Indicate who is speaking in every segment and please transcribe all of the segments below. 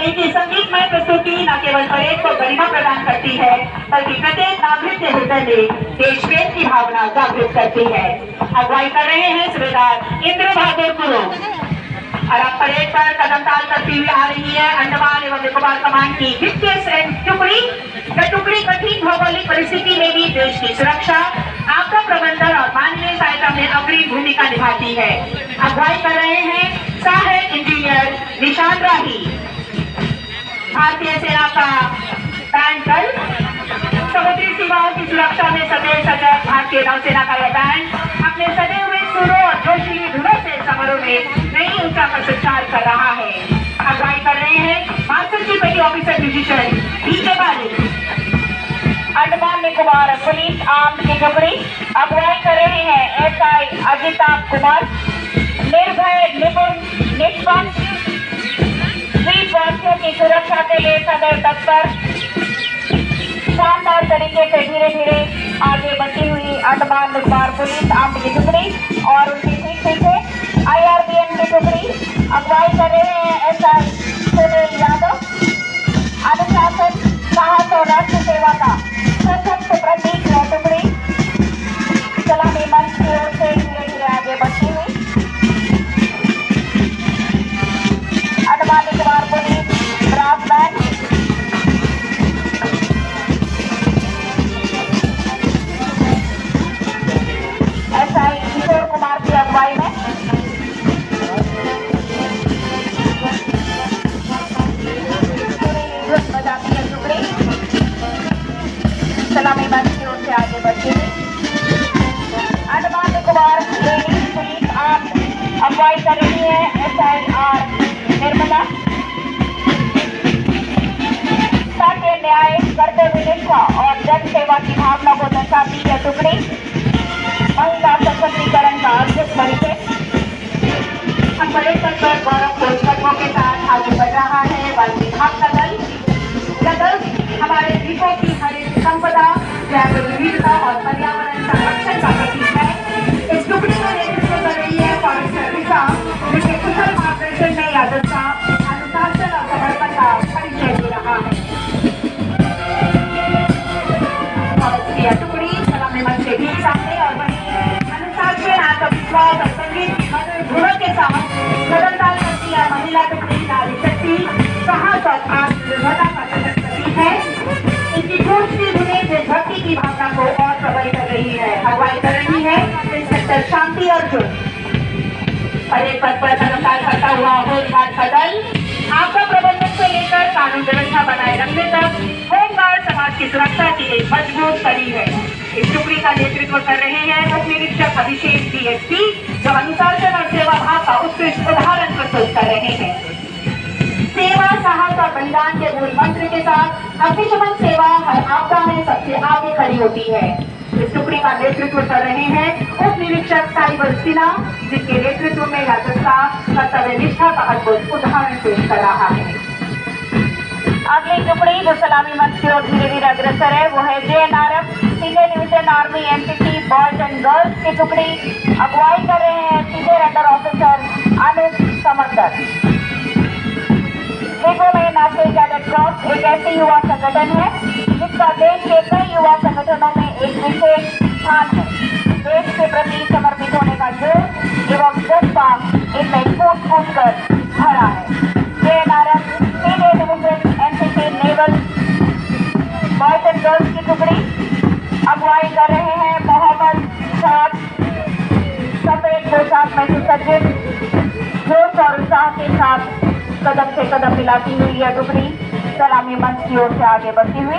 Speaker 1: इनकी संगीतमय प्रस्तुति न केवल परेड को गरिमा प्रदान करती है बल्कि प्रत्येक नागरिक के हृदय में देश प्रेम की भावना जागृत करती है। अगुवाई कर रहे हैं सूबेदार इंद्र बहादुर गुरु और अब परेड पर कदम ताल करती हुई आ रही है अंडमान एवं निकोबार कमान की 50 टुकड़ी। यह टुकड़ी कठिन भौगोलिक परिस्थिति में भी देश की सुरक्षा, आपदा प्रबंधन और मानवीय सहायता में अग्रणी भूमिका निभाती है। अगुवाई कर रहे हैं सहायक इंजीनियर निशान राही। भारतीय सेना का बैंड दल समुद्री सीमाओं की सुरक्षा में सदैव सजग भारतीय नौसेना का यह बैंड अपने सजे हुए सुरों और जोशीली धुनों से समारोह में नई ऊंचा का संचार कर रहा है। अगुवाई कर रहे हैं मास्टर चीफ पेटी ऑफिसर म्यूजिशियन डीके बाली। अंडमान निकोबार पुलिस आर्म की टुकड़ी अगुवाई कर रहे हैं एसआई अजिताभ कुमार। निर्भय निपुण निष्पक्ष द्वीपवासियों की सुरक्षा के लिए सदैव तत्पर शानदार तरीके से धीरे धीरे आगे बढ़ती हुई अंडमान निकोबार पुलिस आर्म की टुकड़ी और उनकी ठीक पीछे IRBN की टुकड़ी अगुवाई कर रहे हैं एसआई सुनील यादव। अनुशासन, साहस और राष्ट्र सेवा का सशक्त प्रतीक है टुकड़ी सलामी मंच की ओर से धीरे धीरे आगे बढ़ती हुई Andaman Nicobar police brass band SI Kishore Kumar की अगुवाई में बजाती है टुकड़ी सलामी मंच की ओर से आगे बढ़ती हुई Andaman Nicobar ladies police arm अगुवाई कर रही है SIR निर्मला। सत्य, न्याय, कर्तव्य निष्ठा और जन सेवा की भावना को दर्शाती है टुकड़ी महिला सशक्तिकरण का अद्भुत परिचय। हम परेड पर गौरवपूर्ण कदमों के साथ आगे बढ़ रहा है वन विभाग का दल। यह दल हमारे द्वीपों की हरित संपदा, जैव विविधता और पर्यावरण संरक्षण का प्रतीक है। इस टुकड़ी का नेतृत्व कर रही है फॉरेस्टर रिसा, जिसके कुशल मार्गदर्शन में यह दस्ता अनुशासन और समर्पण का परिचय दे रहा है। फॉरेस्ट्री टुकड़ी सलामी मंच के ठीक सामने और वहीं अनुशासन, आत्मविश्वास और संगीत की मधुर धुनों के साथ कदम ताल करती है महिला टुकड़ी नारी शक्ति, साहस और आत्मनिर्भरता का सशक्त प्रतीक है। इनकी गूंजती धुनें देशभक्ति की भावना को और प्रबल कर रही है। अगुवाई कर रही है इंस्पेक्टर शांति अर्जुन। परेड पथ पर कदम ताल करता हुआ होमगार्ड का दल आपदा प्रबंधन से लेकर कानून व्यवस्था बनाए रखने तक होमगार्ड समाज की सुरक्षा की एक मजबूत कड़ी है। इस टुकड़ी का नेतृत्व कर रहे हैं उप निरीक्षक अभिषेक DSP, जो अनुशासन और सेवा भाव का उत्कृष्ट उदाहरण प्रस्तुत कर रहे हैं। सेवा, साहस और बलिदान के मूल मंत्र के साथ अग्निशमन सेवा हर आपदा में सबसे आगे खड़ी होती है। इस टुकड़ी का नेतृत्व कर रहे हैं उप निरीक्षक साइबर सिन्हा, जिसके नेतृत्व में यह दस्ता कर्तव्य निष्ठा का अद्भुत उदाहरण पेश कर रहा है। अगली टुकड़ी जो सलामी मंच की ओर धीरे धीरे अग्रसर है वो है JNRF senior division army NCC boys and girls की टुकड़ी अगुवाई कर रहे हैं सीनियर अंडर ऑफिसर अनुज समर्दर। देखो में नेशनल कैडेट क्रॉस एक ऐसी युवा संगठन है जिसका देश के कई युवा संगठनों में एक विशेष स्थान है। देश के प्रति समर्पित होने का जोश एवं जज्बा इनमें कूट कूट कर भरा है। JNRF senior division NCC naval boys and girls की टुकड़ी अगुवाई कर रहे हैं मोहम्मद साद। सफेद पोशाक में सुसज्जित जोश और उत्साह के साथ कदम से कदम मिलाती हुई यह टुकड़ी सलामी मंच की ओर से आगे बढ़ती हुई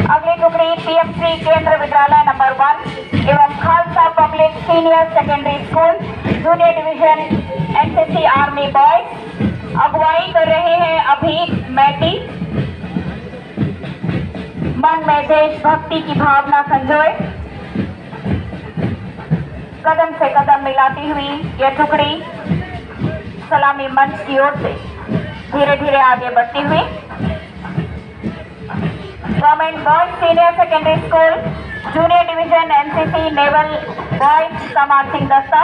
Speaker 1: अगली टुकड़ी PMC केंद्र विद्यालय नंबर 1 एवं Khalsa public senior secondary school junior division NCC army boys अगुवाई कर रहे हैं अभीक मैती। मन में देशभक्ति की भावना संजोए कदम से कदम मिलाती हुई यह टुकड़ी सलामी मंच की ओर से धीरे धीरे आगे बढ़ती हुई government boys senior secondary school junior division NCC naval boys का मार्चिंग दस्ता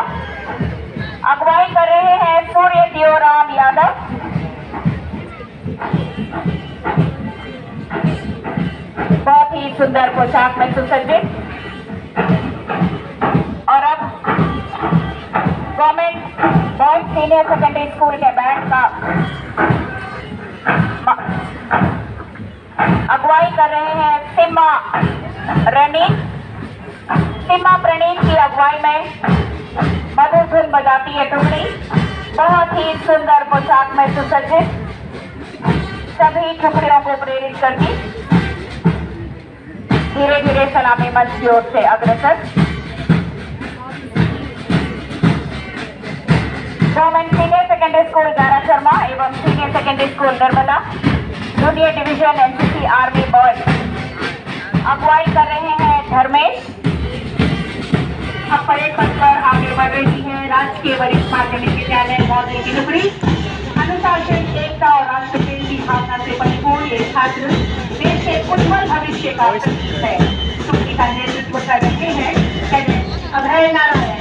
Speaker 1: अगुवाई कर रहे हैं सूर्य दियोराम यादव। बहुत ही सुंदर पोशाक में सुसज्जित। और अब government boys senior secondary school के बैंड का अगुवाई कर रहे हैं सिम्मा प्रणीत की अगुवाई में मधुर धुन बजाती है टुकड़ी। बहुत ही सुंदर पोशाक में सुसज्जित, सभी टुकड़ियों को प्रेरित करती धीरे धीरे सलामी मंच की ओर से अग्रसर। गवर्नमेंट सीनियर सेकेंडरी स्कूल गारा शर्मा एवं senior secondary school Narmada junior division NCC army boys अगुवाई कर रहे हैं धर्मेश। अब परेड पथ पर आगे बढ़ रही है राजकीय वरिष्ठ माध्यमिक विद्यालय मौजे की टुकड़ी। अनुशासन, एकता और राष्ट्र प्रेम की भावना से परिपूर्ण ये छात्र देश के उज्जवल भविष्य का प्रतीक है। टुकड़ी का नेतृत्व कर रहे हैं अभय नारायण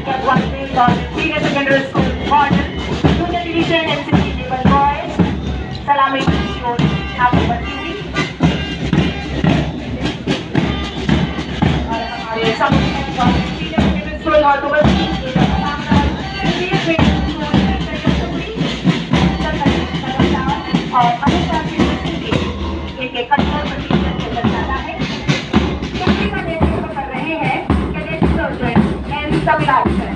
Speaker 1: के अगुवाई में senior secondary school model junior division NCC level boys सलामी की ओर आगे बढ़ती हुई और एक कठोर प्रतिशत से दर्शाता है। टुकड़ी का नेतृत्व कर रहे हैं कैडेट सर्जेंट एन सविलाकर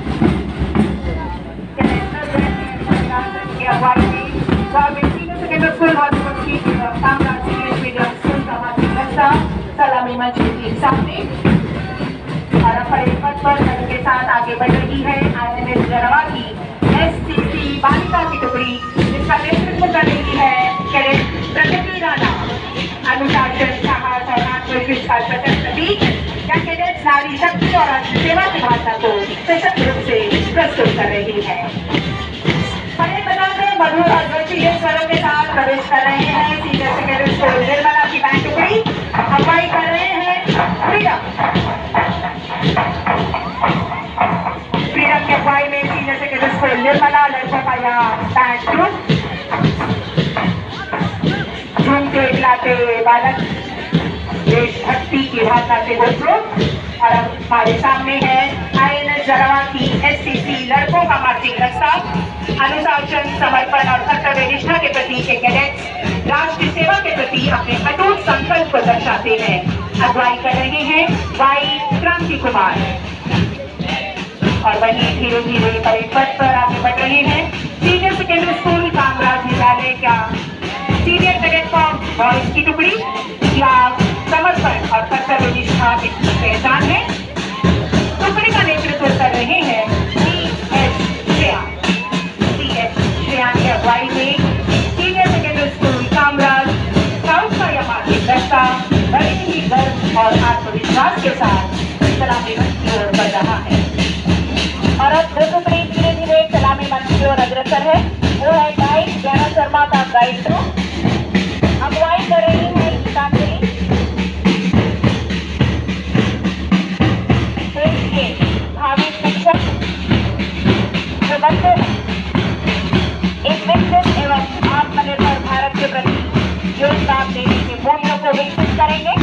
Speaker 1: की अगुवाई में government senior secondary school model की कामराज इंग्लिश मीडियम स्कूल का माध्यमिक दस्ता सलामी मंच के सामने। और परेड पथ पर दल के साथ आगे बढ़ रही है INS जरवा की SCC बालिका की टुकड़ी, जिसका नेतृत्व कर रही है कैडेट प्रगति राणा। अनुशासन, साहस और आत्मविश्वास का प्रकट प्रतीक या कैडेट नारी शक्ति और राष्ट्र सेवा की भावना को सशक्त रूप से प्रस्तुत कर रही है। परेड मैदान में मधुर और जोशीले स्वरों के साथ प्रवेश कर रहे हैं सीनियर सेकेंडरी स्कूल निर्मला की बैंड टुकड़ी। अगुवाई कर रहे हैं फ्रीडम की अगुवाई में सीनियर सेकेंडरी स्कूल निर्मला लड़कों का यहाँ बैंड ग्रुप। झूमते खिलाते बालक देशभक्ति की भावना से भरपूर। और अब हमारे सामने है INS जरवा की SCC लड़कों का मार्चिंग दस्ता। अनुशासन, समर्पण और कर्तव्य निष्ठा के प्रति ये कैडेट्स राष्ट्र सेवा के प्रति अपने अटूट संकल्प को दर्शाते हैं। अगुवाई कर रहे हैं वाई क्रांति कुमार। और वहीं धीरे धीरे परेड पथ पर आगे बढ़ रहे हैं सीनियर सेकेंडरी स्कूल कामराज विद्यालय का सीनियर कैडेट बॉयज की टुकड़ी। या समर्पण और कर्तव्य निष्ठा की पहचान है। टुकड़ी का नेतृत्व कर रहे हैं CS श्रेया की अगुवाई में senior secondary school Kamaraj south का यह मार्चिंग दस्ता बड़े ही गर्व और आत्मविश्वास के साथ सलामी मंच की ओर बढ़ रहा है। और अब जो टुकड़ी धीरे धीरे सलामी मंच की ओर अग्रसर है वो है गाइड गारा शर्मा का गाइड ग्रुप। अगुवाई कर रही है गीतांजलि। देश के भावी शिक्षक जो बच्चे एक विकसित एवं आत्मनिर्भर भारत के प्रति योगदान देने के मूल्यों को विकसित करेंगे।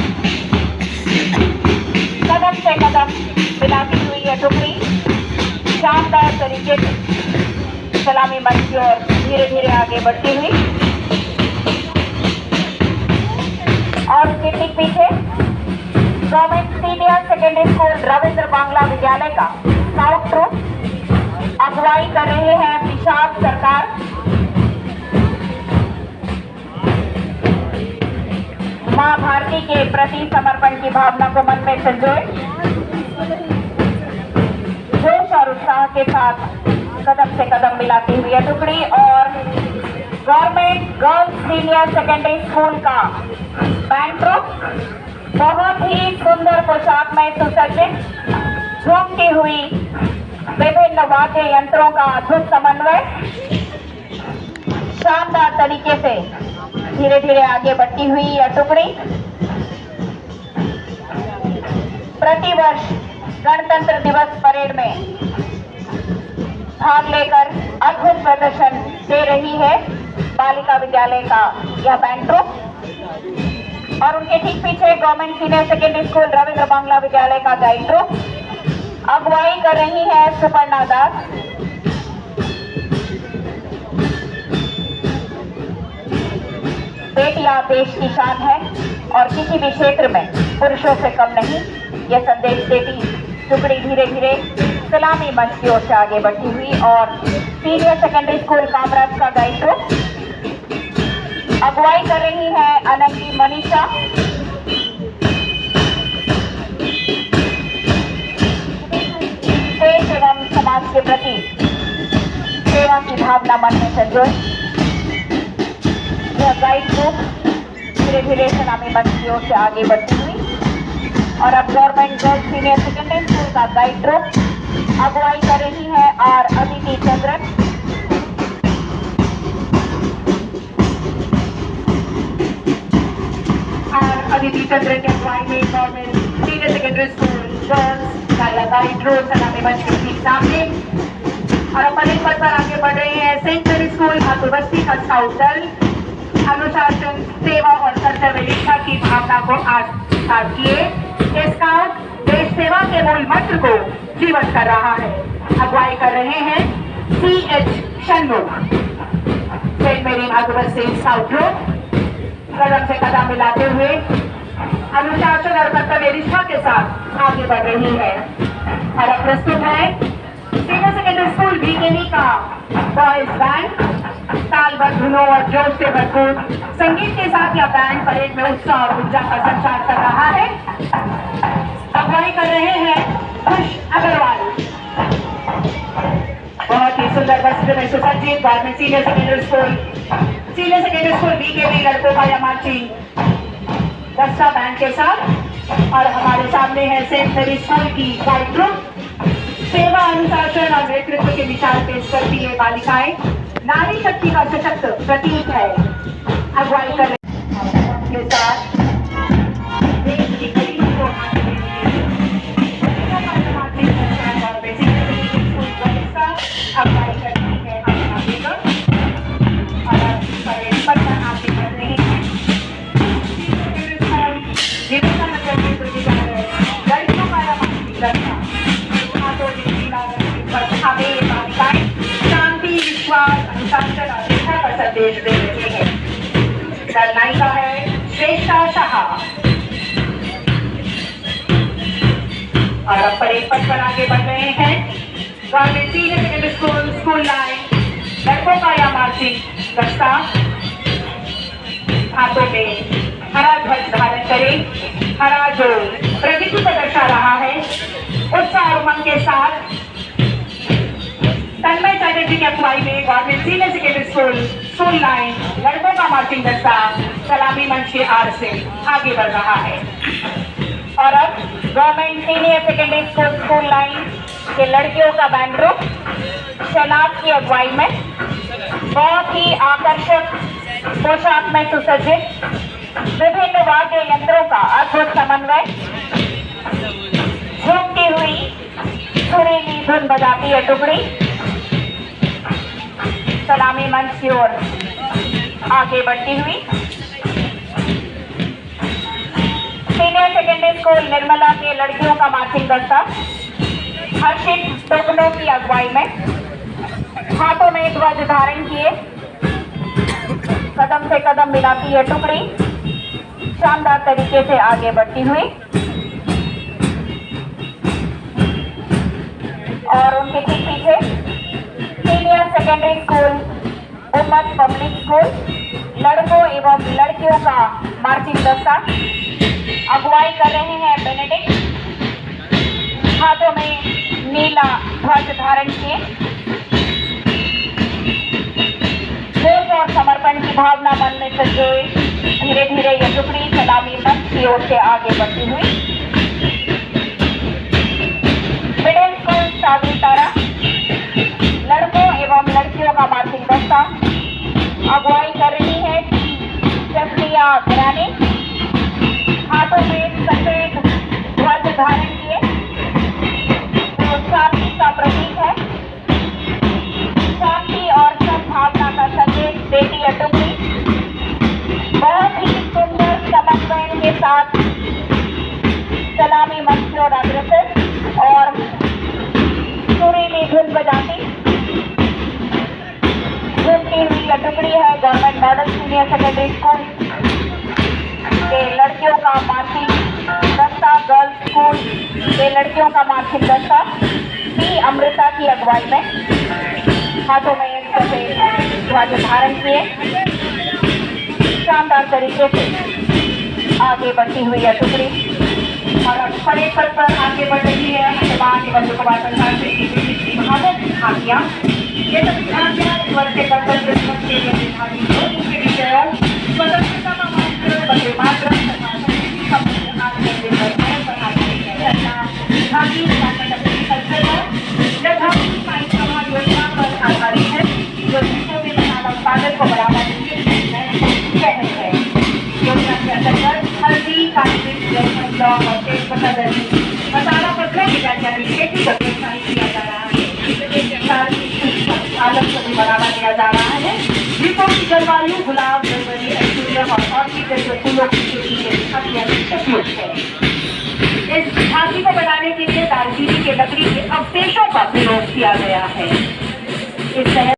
Speaker 1: कदम से कदम मिलाती हुई यह टुकड़ी शानदार तरीके से सलामी मंच की ओर धीरे धीरे आगे बढ़ती हुई। और उसके ठीक पीछे government senior secondary school Ravindra Bangla विद्यालय का स्काउट ग्रुप। अगुवाई कर रहे हैं विशाल सरकार। मां भारती के प्रति समर्पण की भावना को मन में संजोए जोश और उत्साह के साथ कदम से कदम मिलाती हुई है टुकड़ी। और government girls senior secondary school का बैंड ग्रुप बहुत ही सुंदर पोशाक में सुसज्जित, झूमती हुई विभिन्न वाद्य यंत्रों का अद्भुत समन्वय शानदार तरीके से धीरे धीरे आगे बढ़ती हुई यह टुकड़ी प्रतिवर्ष गणतंत्र दिवस परेड में भाग लेकर अद्भुत प्रदर्शन दे रही है। बालिका विद्यालय का यह बैंड ग्रुप और उनके ठीक पीछे government senior secondary school Ravindra Bangla विद्यालय का गाइड ग्रुप अगुवाई कर रही है सुपर्णा दास। बेटियां देश की शान है और किसी भी क्षेत्र में पुरुषों से कम नहीं, यह संदेश देती टुकड़ी धीरे धीरे सलामी मंच की ओर से आगे बढ़ती हुई और सीनियर सेकेंडरी स्कूल कामराज का गाइड ग्रुप अगुवाई कर रही है अनंगी मनीषा। देश एवं समाज के प्रति सेवा की भावना मन में संजोए यह गाइड ग्रुप धीरे धीरे सलामी मंच की ओर से आगे बढ़ती हुई और अब government girls senior secondary school का गाइड ग्रुप अगुवाई कर रही है और अदिति चंद्रन। और अदिति चंद्रन के अगुवाई में government senior secondary school girls का गाइड ग्रुप सलामी मंच के ठीक सामने और अब परेड पथ पर आगे बढ़ रहे हैं सेंट मेरी स्कूल भातुर बस्ती का स्काउट दल अनुशासन सेवा और कर्तव्य निष्ठा की भावना को आत्मसात किए स्काउट देश सेवा के मूल मंत्र को जीवित कर रहा है। अगुवाई कर रहे हैं CH शनमुख। सेंट मेरी भातुर बस्ती स्काउट ग्रुप कदम से कदम मिलाते हुए अनुशासन और कर्तव्य निष्ठा के साथ आगे बढ़ रही है और अब प्रस्तुत है सीनियर सेकेंडरी स्कूल बीकेनी का बॉयज बैंड। तालबद्ध धुनों और जोश से भरपूर संगीत के साथ यह बैंड परेड में उत्साह और ऊर्जा का संचार कर रहा है। अगुवाई कर रहे हैं खुश अग्रवाल। बहुत ही सुंदर वस्त्र में सुसज्जित गवर्नमेंट सीनियर सेकेंडरी स्कूल बीकेनी लड़कों का यह मार्चिंग दस्ता बैंड के साथ और हमारे सामने है सेंट मेरी स्कूल की गाइड ग्रुप। सेवा अनुशासन और नेतृत्व के विचार पेश करती है बालिकाएं नारी शक्ति का सशक्त प्रतीक है। अगुवाई कर के साथ देश की गरीबी को अगुवाई करती है शांति विश्वास अनुशासन और निष्ठा का संदेश दे रहे हैं। नायिका है श्रेष्ठा शाह और अब परेड पथ पर आगे बढ़ रहे हैं government senior secondary school line लड़कों का यह मार्चिंग दस्ता हाथों में हरा ध्वज धारण करें। हरा जो प्रगति को दर्शा रहा है उत्साह और उमंग के साथ तन्मय चैटर्जी की अगुवाई में government senior secondary school line लड़कों का मार्चिंग दस्ता सलामी मंच के आर से आगे बढ़ रहा है और अब government senior secondary school line के लड़कियों का बैंड ग्रुप शनाब की अगुवाई में बहुत ही आकर्षक पोशाक में सुसज्जित विभिन्न वाद्य यंत्रों का अद्भुत समन्वय झूमती हुई सुरीली धुन बजाती है टुकड़ी सलामी मंच की ओर आगे बढ़ती हुई। सीनियर सेकेंडरी स्कूल निर्मला के लड़कियों का मार्चिंग दस्ता हर्षित टोकनों की अगुवाई में हाथों में ध्वज धारण किए कदम से कदम मिलाती है टुकड़ी शानदार तरीके से आगे बढ़ती हुई और उनके ठीक पीछे सीनियर सेकेंडरी स्कूल उम्मत पब्लिक स्कूल लड़कों एवं लड़कियों का मार्चिंग दस्ता अगुवाई कर रहे हैं बेनेडिक्ट। हाथों में नीला ध्वज धारण किए जोश और समर्पण की भावना मन में संजोए धीरे धीरे यह टुकड़ी सलामी मंच की ओर से आगे बढ़ती हुई। मिडिल स्कूल सागरी तारा लड़कों एवं लड़कियों का मार्चिंग दस्ता अगुवाई कर रही है जसलिया गिरानी। हाथों में सफेद ध्वज धारण किए जो शांति का प्रतीक है। शांति और सद्भावना का संदेश देती है टुकड़ी मॉडल सीनियर सेकेंडरी स्कूल के लड़कियों का मार्चिंग दस्ता, गर्ल्स स्कूल के लड़कियों का मार्चिंग दस्ता पी अमृता की अगुवाई में हाथों में एक सफेद ध्वज धारण किए शानदार तरीके से आगे बढ़ती हुई है टुकड़ी और अब परेड पथ पर आगे बढ़ रही है हनुमान एवं लोकसभा संस्थान से महावत झांकियां। ये सभी झांकियां इस वर्ष के गणतंत्र दिवस के लिए निर्धारित हो जिसके विषयों स्वतंत्रता का मंत्र, वंदे मातरम तथा संविधान आंदोलन पर झांकी साइंस सभा योजना पर आधारित है जो देशों में मसाला उत्पादन को बढ़ावा देने है। योजना के अंतर्गत हल्दी, काश्मीर, जैसलमेर और तेज पत्ता जैसी मसाला फसलों की वैज्ञानिक खेती को प्रोत्साहित किया जा रहा है। उत्पादन को भी बढ़ावा दिया जा रहा है। द्वीपों की जलवायु गुलाब, जनवरी, एंथूरियम और ऑर्किड जैसे फूलों की खेती के लिए अत्यंत उपयुक्त है। इस झांकी को बनाने के लिए दालचीनी के लकड़ी के अवशेषों का प्रयोग किया गया है। इस